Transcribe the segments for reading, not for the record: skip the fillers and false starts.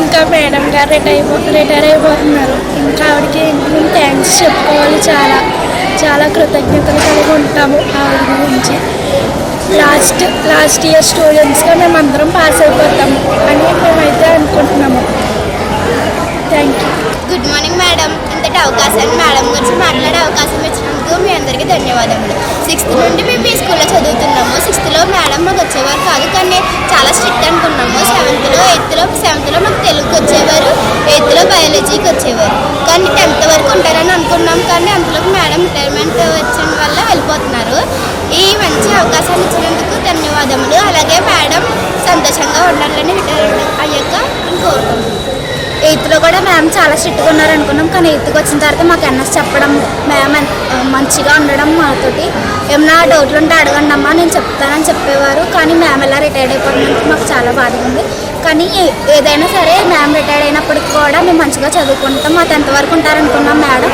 ఇంకా మేడం గారు రిటైర్ అయిపోతున్నారు. ఇంకా ఆవిడకి మేము థ్యాంక్స్ చెప్పుకోవాలి. చాలా చాలా కృతజ్ఞతలు కలిగి ఉంటాము ఆవిడ గురించి. లాస్ట్ ఇయర్ స్టూడెంట్స్గా మేము అందరం పాస్ అయిపోతాము అని మేమైతే అనుకుంటున్నాము. Thank you. Good morning madam. ఇంతటి అవకాశాన్ని మేడం గురించి మాట్లాడే అవకాశం ఇచ్చినందుకు మీ అందరికీ ధన్యవాదములు. 6th నుండి మేము ఈ స్కూల్లో చదువుతున్నాము. 6thలో మేడం మాకు వచ్చేవారు కాదు, కానీ చాలా స్ట్రిక్ట్ అనుకున్నాము. 7thలో మాకు తెలుగుకి వచ్చేవారు, 8thలో బయాలజీకి వచ్చేవారు. కానీ 10th వరకు ఉంటారని అనుకున్నాం, కానీ అంతలోకి మేడం రిటైర్మెంట్ వచ్చిన వల్ల వెళ్ళిపోతున్నారు. ఈ మంచి అవకాశాన్ని ఇచ్చినందుకు ధన్యవాదములు. అలాగే మేడం సంతోషంగా ఉండాలని రిటైర్ అయ్యాక కోరుకుంటున్నాం. 8thలో కూడా మ్యామ్ చాలా స్ట్రిక్ట్గా ఉన్నారనుకున్నాం, కానీ 8thకి వచ్చిన తర్వాత మాకు ఎన్ఎస్ చెప్పడం, మ్యామ్ మంచిగా ఉండడం, మాతోటి ఏమన్నా డౌట్లు ఉంటే అడగండి అమ్మా నేను చెప్తానని చెప్పేవారు. కానీ మ్యామ్ ఎలా రిటైర్డ్ అయిపోతున్నందుకు మాకు చాలా బాధగా ఉంది. కానీ ఏదైనా సరే మ్యామ్ రిటైర్డ్ అయినప్పటికి కూడా మేము మంచిగా చదువుకుంటాం. మా 10th వరకు ఉంటారనుకున్నాం మేడం,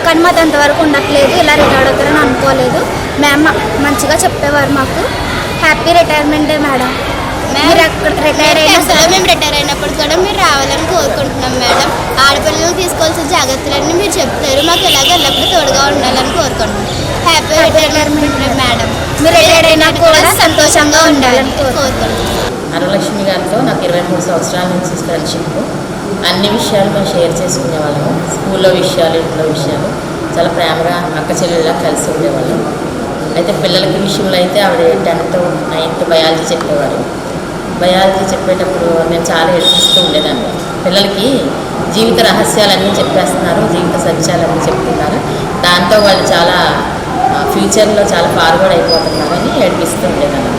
కానీ మా 10th వరకు ఉండట్లేదు. ఇలా రిటైర్డ్ అవుతారని అనుకోలేదు. మ్యామ్ మంచిగా చెప్పేవారు మాకు. Happy retirement day madam. మీరు అక్కడ రిటైర్ అయినప్పుడు కూడా మీరు రావాలని కోరుకుంటున్నాం మేడం. ఆడపిల్లలు తీసుకోవాల్సిన జాగ్రత్తలన్నీ మీరు చెప్తారు. మాకు ఎలాగ ఎల్లప్పుడూ తోడుగా ఉండాలని కోరుకుంటున్నాం. Happy retirement madam. మీరు రిటైర్ అయినా కూడా సంతోషంగా ఉండాలని కోరుకుంటున్నాం. అరులక్ష్మి గారితో నాకు 23 సంవత్సరాల నుంచి ఫ్రెండ్షిప్. అన్ని విషయాలు మేము షేర్ చేసుకునేవాళ్ళము. స్కూల్లో విషయాలు, ఇంట్లో విషయాలు చాలా ప్రేమగా అక్క చెల్లెలా కలిసి ఉండేవాళ్ళం. అయితే పిల్లలకి విషయంలో అయితే ఆవిడ 10th 9th బయాలజీ చెప్పేవారు. బయాలజీ చెప్పేటప్పుడు నేను చాలా ఏడ్పిస్తూ ఉండేదాన్ని. పిల్లలకి జీవిత రహస్యాలన్నీ చెప్పేస్తున్నారు, జీవిత సత్యాలన్నీ చెప్తున్నారు, దాంతో వాళ్ళు చాలా ఫ్యూచర్లో చాలా ఫార్వర్డ్ అయిపోతున్నారని ఏడ్పిస్తూ ఉండేదాన్ని.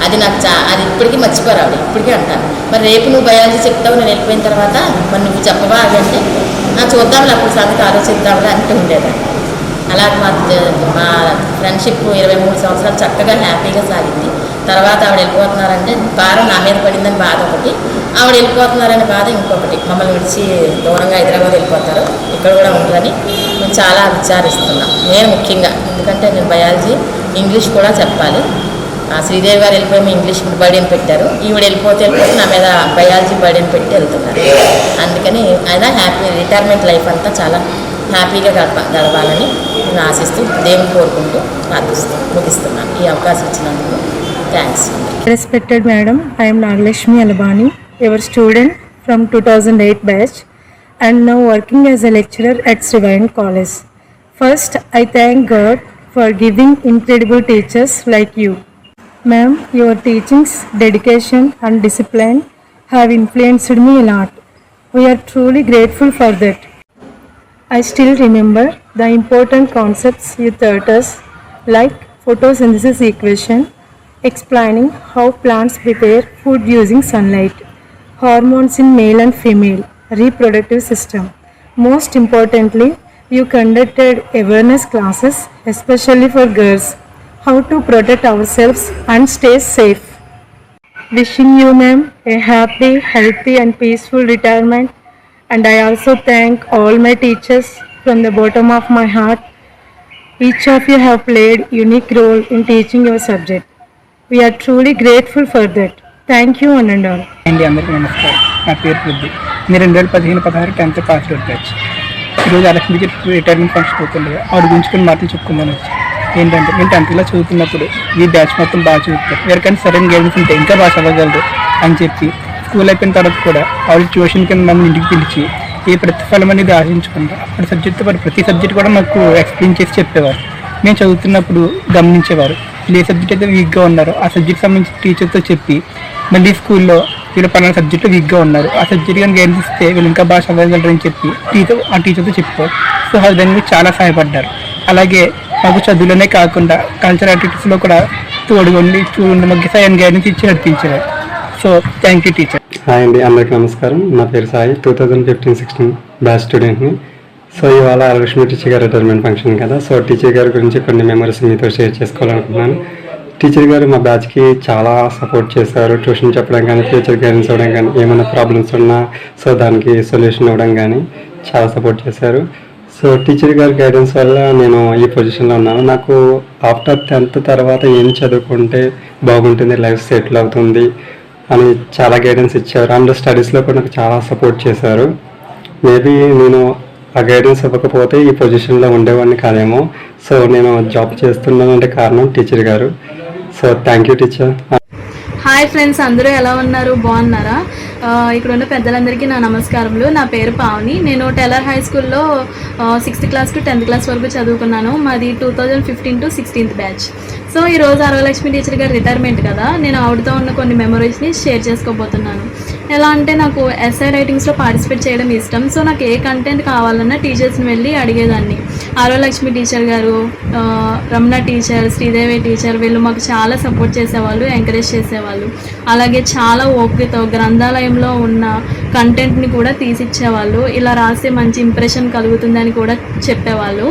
అది నాకు అది ఇప్పటికీ మర్చిపోరు ఆవిడ. ఇప్పటికీ అంటాను, మరి రేపు నువ్వు బయాలజీ చెప్తావు నేను వెళ్ళిపోయిన తర్వాత, మరి నువ్వు చెప్పవా అది అంటే చూద్దాంలే అప్పుడు సంగతి ఆలోచిద్దాంలే అంటూ ఉండేదాన్ని. అలా మా ఫ్రెండ్షిప్ 23 సంవత్సరాలు చక్కగా హ్యాపీగా సాగింది. తర్వాత ఆవిడ వెళ్ళిపోతున్నారంటే భారం నా మీద పడిందని బాధ ఒకటి, ఆవిడ వెళ్ళిపోతున్నారనే బాధ ఇంకొకటి. మమ్మల్ని విడిచి దూరంగా హైదరాబాద్ వెళ్ళిపోతారు, ఇక్కడ కూడా ఉండరని మేము చాలా విచారిస్తున్నాం. నేను ముఖ్యంగా, ఎందుకంటే నేను బయాలజీ ఇంగ్లీష్ కూడా చెప్పాలి. శ్రీదేవి గారు వెళ్ళిపోయి ఇంగ్లీష్ బర్డెన్ పెట్టారు, ఈవిడ వెళ్ళిపోతే నా మీద బయాలజీ బర్డెన్ పెట్టి వెళ్తున్నారు. అందుకని అయినా హ్యాపీ రిటైర్మెంట్ లైఫ్ అంతా చాలా హ్యాపీగా గడపాలని నేను ఆశిస్తూ దేవుని కోరుకుంటూ ముగిస్తున్నాను. ఈ అవకాశం ఇచ్చినందుకు thanks. Respected Madam, I am Nagalakshmi Alabani, your student from 2008 batch and now working as a lecturer at Srivine College. First, I thank God for giving incredible teachers like you. Ma'am, your teachings, dedication and discipline have influenced me a lot. We are truly grateful for that. I still remember the important concepts you taught us, like photosynthesis equation, explaining how plants prepare food using sunlight, hormones in male and female, reproductive system. Most importantly, you conducted awareness classes, especially for girls, how to protect ourselves and stay safe. Wishing you, ma'am, a happy, healthy and peaceful retirement. And I also thank all my teachers from the bottom of my heart. Each of you have played unique role in teaching your subject. We are truly grateful for that. Thank you one and all. అండి అందరికీ నమస్కారం. నా పేరు పృథ్వీ. నేను 2015-16 10th pass out batch. ఈరోజు లక్ష్మీకి retirement function అవుతుంది. ఆవిడ గురించి కొన్ని మాటలు చెప్పుకుందాను వచ్చి ఏంటంటే నేను 10th క్లాస్ చదువుతున్నప్పుడు ఈ బ్యాచ్ మొత్తం బాగా చదువుతారు, ఎవరికైనా సరైన గైడెన్స్ ఉంటే ఇంకా బాగా చదవగలరు అని చెప్పి స్కూల్ అయిపోయిన తర్వాత కూడా ఆవిడ ట్యూషన్ కింద నన్ను ఇంటికి పిలిచి ఏ ప్రతిఫలం అనేది ఆశించకుండా అప్పటి సబ్జెక్ట్తో పాటు ప్రతి సబ్జెక్ట్ కూడా నాకు ఎక్స్ప్లెయిన్ చేసి చెప్పేవారు. నేను చదువుతున్నప్పుడు గమనించేవారు ఏ సబ్జెక్ట్ అయితే వీక్గా ఉన్నారో ఆ సబ్జెక్ట్ సంబంధించి టీచర్తో చెప్పి మళ్ళీ స్కూల్లో వీళ్ళు పలానా సబ్జెక్టు వీక్గా ఉన్నారు, ఆ సబ్జెక్ట్ కానీ గైడెన్స్ ఇస్తే వీళ్ళు ఇంకా బాగా చదవగలరని చెప్పి ఆ టీచర్తో చెప్పారు. సో దానికి చాలా సహాయపడ్డారు. అలాగే మాకు చదువులోనే కాకుండా కల్చరల్ యాక్టివిటీస్లో కూడా తోడుగొండి మాకు సరైన గైడెన్స్ ఇచ్చి నడిపించారు. So thank you teacher. Hi అండి, అందరికీ నమస్కారం. నా పేరు సాయి, 2015-16 బ్యాచ్ స్టూడెంట్ని. సో ఇవాళ లక్ష్మీ టీచర్ గారు రిటైర్మెంట్ ఫంక్షన్ కదా, సో టీచర్ గారి గురించి కొన్ని మెమరీస్ మీతో షేర్ చేసుకోవాలనుకుంటున్నాను. టీచర్ గారు మా బ్యాచ్కి చాలా సపోర్ట్ చేశారు. ట్యూషన్ చెప్పడం కానీ, ఫ్యూచర్ గైడెన్స్ ఇవ్వడం కానీ, ఏమైనా ప్రాబ్లమ్స్ ఉన్నా సో దానికి సొల్యూషన్ ఇవ్వడం కానీ చాలా సపోర్ట్ చేశారు. సో టీచర్ గారి గైడెన్స్ వల్ల నేను ఈ పొజిషన్లో ఉన్నాను. నాకు ఆఫ్టర్ 10th తర్వాత ఏం చదువుకుంటే బాగుంటుంది, లైఫ్ సెటిల్ అవుతుంది అని చాలా గైడెన్స్ ఇచ్చారు. అండ్ స్టడీస్లో కూడా నాకు చాలా సపోర్ట్ చేశారు. మేబీ నేను ఆ గైడెన్స్ ఇవ్వకపోతే ఈ పొజిషన్లో ఉండేవాడిని కాదేమో. సో నేను జాబ్ చేస్తున్నానంటే కారణం టీచర్ గారు. So thank you teacher. Hi friends, అందరూ ఎలా ఉన్నారు? బాగున్నారా? ఇక్కడ ఉన్న పెద్దలందరికీ నా నమస్కారములు. నా పేరు పావని. నేను టెలర్ హై స్కూల్లో 6th class to 10th class వరకు చదువుకున్నాను. మాది 2015 to 16th బ్యాచ్. సో ఈరోజు అరవలక్ష్మి టీచర్ గారు రిటైర్మెంట్ కదా, నేను ఆవిడతో ఉన్న కొన్ని మెమరీస్ని షేర్ చేసుకోబోతున్నాను. ఎలా అంటే నాకు ఎస్ఐ రైటింగ్స్లో పార్టిసిపేట్ చేయడం ఇష్టం. సో నాకు ఏ కంటెంట్ కావాలన్నా టీచర్స్ని వెళ్ళి అడిగేదాన్ని. అరవలక్ష్మి టీచర్ గారు, రమణ టీచర్, శ్రీదేవి టీచర్ వీళ్ళు మాకు చాలా సపోర్ట్ చేసేవాళ్ళు, ఎంకరేజ్ చేసేవాళ్ళు. అలాగే చాలా ఓపికతో గ్రంథాలయంలో ఉన్న కంటెంట్ని కూడా తీసిచ్చేవాళ్ళు. ఇలా రాస్తే మంచి ఇంప్రెషన్ కలుగుతుందని కూడా చెప్పేవాళ్ళు.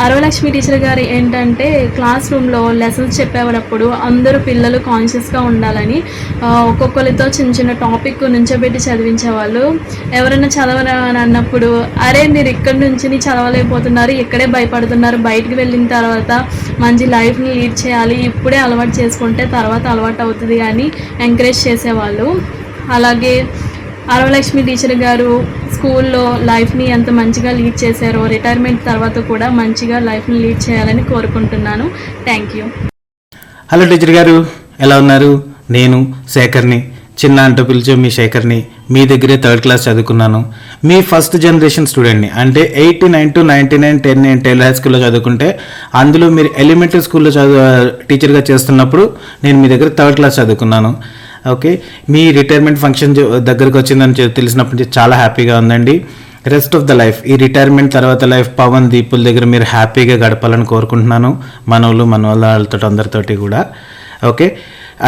అరవలక్ష్మి టీచర్ గారు ఏంటంటే క్లాస్ రూమ్లో లెసన్స్ చెప్పేటప్పుడు అందరూ పిల్లలు కాన్షియస్గా ఉండాలని ఒక్కొక్కరితో చిన్న చిన్న టాపిక్ నుంచోబెట్టి చదివించేవాళ్ళు. ఎవరైనా చదవని అన్నప్పుడు, అరే మీరు ఇక్కడి నుంచి చదవలేకపోతున్నారు, ఇక్కడే భయపడుతున్నారు, బయటికి వెళ్ళిన తర్వాత మంచి లైఫ్ని లీడ్ చేయాలి, ఇప్పుడే అలవాటు చేసుకుంటే తర్వాత అలవాటు అవుతుంది అని ఎంకరేజ్ చేసేవాళ్ళు. అలాగే అరవలక్ష్మి టీచర్ గారు స్కూల్లో లైఫ్ని ఎంత మంచిగా లీడ్ చేశారో రిటైర్మెంట్ తర్వాత కూడా మంచిగా లైఫ్ని లీడ్ చేయాలని కోరుకుంటున్నాను. Thank you. హలో టీచర్ గారు, ఎలా ఉన్నారు? నేను శేఖర్ని, చిన్న అంటూ పిలిచే మీ శేఖర్ని. మీ దగ్గరే 3rd క్లాస్ చదువుకున్నాను. మీ ఫస్ట్ జనరేషన్ స్టూడెంట్ని. అంటే 89 to 99 10 నేను టెలర్ హై స్కూల్లో చదువుకుంటే అందులో మీరు ఎలిమెంటరీ స్కూల్లో టీచర్గా చేస్తున్నప్పుడు నేను మీ దగ్గర 3rd క్లాస్ చదువుకున్నాను. ఓకే, మీ రిటైర్మెంట్ ఫంక్షన్ దగ్గరకు వచ్చిందని తెలిసినప్పటి నుంచి చాలా హ్యాపీగా ఉందండి. రెస్ట్ ఆఫ్ ద లైఫ్, ఈ రిటైర్మెంట్ తర్వాత లైఫ్ పవన్ దీపుల దగ్గర మీరు హ్యాపీగా గడపాలని కోరుకుంటున్నాను, మనవాళ్ళతో అందరితోటి కూడా. ఓకే,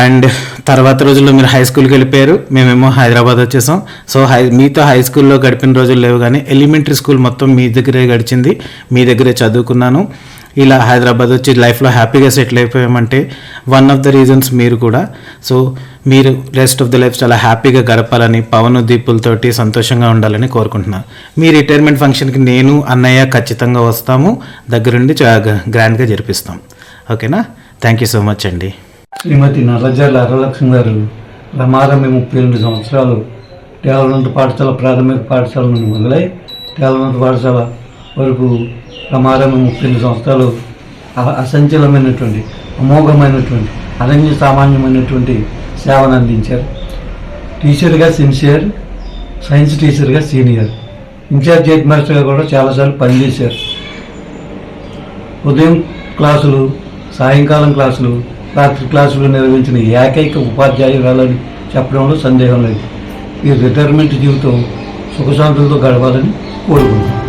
అండ్ తర్వాత రోజుల్లో మీరు హై స్కూల్కి వెళ్ళిపోయారు, మేమేమో హైదరాబాద్ వచ్చేసాం. సో మీతో హై స్కూల్లో గడిపిన రోజులు లేవు, కానీ ఎలిమెంటరీ స్కూల్ మొత్తం మీ దగ్గరే గడిచింది, మీ దగ్గరే చదువుకున్నాను. ఇలా హైదరాబాద్ వచ్చి లైఫ్లో హ్యాపీగా సెటిల్ అయిపోయామంటే వన్ ఆఫ్ ద రీజన్స్ మీరు కూడా. సో మీరు రెస్ట్ ఆఫ్ ద లైఫ్ చాలా హ్యాపీగా గడపాలని, పవన్ దీపులతోటి సంతోషంగా ఉండాలని కోరుకుంటున్నాను. మీ రిటైర్మెంట్ ఫంక్షన్కి నేను అన్నయ్య ఖచ్చితంగా వస్తాము, దగ్గరుండి గ్రాండ్గా జరిపిస్తాం. ఓకేనా? థ్యాంక్ యూ సో మచ్ అండి. శ్రీమతి నల్లజర్ల అరలక్ష్మి గారు రమారమి 32 సంవత్సరాలు టేలవంత పాఠశాల ప్రాథమిక పాఠశాల నుండి మొదలై టేలవంత పాఠశాల వరకు ప్రమాదం 32 సంవత్సరాలు అసంచలమైనటువంటి అమోఘమైనటువంటి అనన్య సామాన్యమైనటువంటి సేవను అందించారు. టీచర్గా సిన్సియర్, సైన్స్ టీచర్గా సీనియర్, ఇన్ఛార్జ్ హెడ్ మాస్టర్గా కూడా చాలాసార్లు పనిచేశారు. ఉదయం క్లాసులు, సాయంకాలం క్లాసులు, రాత్రి క్లాసులు నిర్వహించిన ఏకైక ఉపాధ్యాయురాలని చెప్పడంలో సందేహం లేదు. ఈ రిటైర్మెంట్ జీవితం సుఖశాంతులతో గడపాలని కోరుకుంటున్నాను.